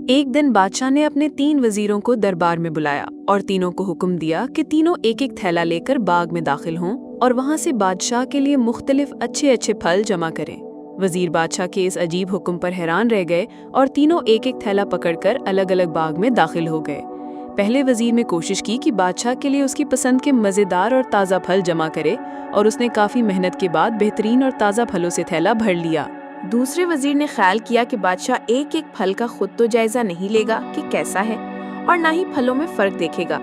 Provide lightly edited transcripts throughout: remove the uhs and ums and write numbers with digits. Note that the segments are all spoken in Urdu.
ایک دن بادشاہ نے اپنے 3 وزیروں کو دربار میں بلایا اور تینوں کو حکم دیا کہ تینوں ایک ایک تھیلا لے کر باغ میں داخل ہوں اور وہاں سے بادشاہ کے لیے مختلف اچھے پھل جمع کریں۔ وزیر بادشاہ کے اس عجیب حکم پر حیران رہ گئے اور تینوں ایک ایک تھیلا پکڑ کر الگ الگ باغ میں داخل ہو گئے۔ پہلے وزیر نے کوشش کی کہ بادشاہ کے لیے اس کی پسند کے مزیدار اور تازہ پھل جمع کرے اور اس نے کافی محنت کے بعد بہترین اور تازہ پھلوں سے تھیلا بھر لیا۔ دوسرے وزیر نے خیال کیا کہ بادشاہ ایک ایک پھل کا خود تو جائزہ نہیں لے گا کہ کیسا ہے اور نہ ہی پھلوں میں فرق دیکھے گا،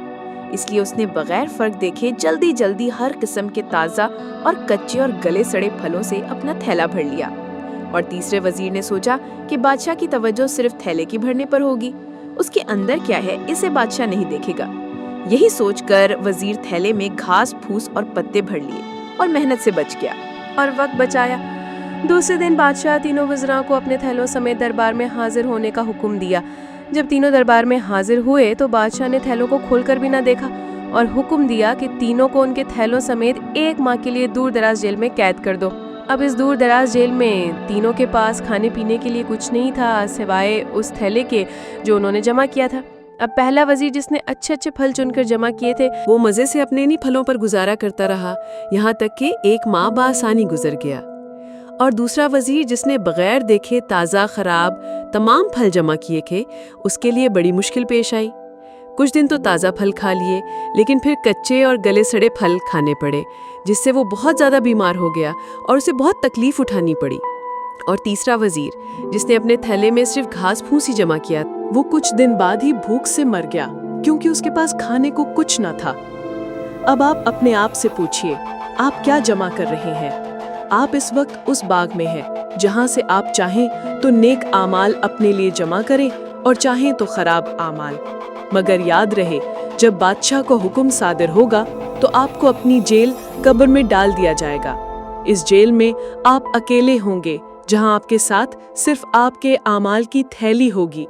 اس لیے اس نے بغیر فرق دیکھے جلدی ہر قسم کے تازہ اور کچے اور گلے سڑے پھلوں سے اپنا تھیلا بھر لیا۔ اور تیسرے وزیر نے سوچا کہ بادشاہ کی توجہ صرف تھیلے کی بھرنے پر ہوگی، اس کے اندر کیا ہے اسے بادشاہ نہیں دیکھے گا۔ یہی سوچ کر وزیر تھیلے میں گھاس پھوس اور پتے بھر لیے اور محنت سے بچ گیا اور وقت بچایا۔ دوسرے دن بادشاہ تینوں وزراء کو اپنے تھیلوں سمیت دربار میں حاضر ہونے کا حکم دیا۔ جب تینوں دربار میں حاضر ہوئے تو بادشاہ نے تھیلوں کو کھول کر بھی نہ دیکھا اور حکم دیا کہ تینوں کو ان کے تھیلوں سمیت 1 ماہ کے لیے دور دراز جیل میں قید کر دو۔ اب اس دور دراز جیل میں تینوں کے پاس کھانے پینے کے لیے کچھ نہیں تھا سوائے اس تھیلے کے جو انہوں نے جمع کیا تھا۔ اب پہلا وزیر جس نے اچھے پھل چن کر جمع کیے تھے وہ مزے سے اپنے انہی پھلوں پر گزارا کرتا رہا یہاں تک کہ 1 ماہ بآسانی گزر گیا۔ اور دوسرا وزیر جس نے بغیر دیکھے تازہ خراب تمام پھل جمع کیے تھے اس کے لیے بڑی مشکل پیش آئی۔ کچھ دن تو تازہ پھل کھا لیے لیکن پھر کچے اور گلے سڑے پھل کھانے پڑے جس سے وہ بہت زیادہ بیمار ہو گیا اور اسے بہت تکلیف اٹھانی پڑی۔ اور تیسرا وزیر جس نے اپنے تھیلے میں صرف گھاس پھوس ہی جمع کیا وہ کچھ دن بعد ہی بھوک سے مر گیا کیونکہ اس کے پاس کھانے کو کچھ نہ تھا۔ اب آپ اپنے آپ سے پوچھئے آپ کیا جمع کر رہے ہیں؟ آپ اس وقت اس باغ میں ہیں جہاں سے آپ چاہیں تو نیک اعمال اپنے لیے جمع کریں اور چاہیں تو خراب اعمال، مگر یاد رہے جب بادشاہ کو حکم صادر ہوگا تو آپ کو اپنی جیل قبر میں ڈال دیا جائے گا۔ اس جیل میں آپ اکیلے ہوں گے جہاں آپ کے ساتھ صرف آپ کے اعمال کی تھیلی ہوگی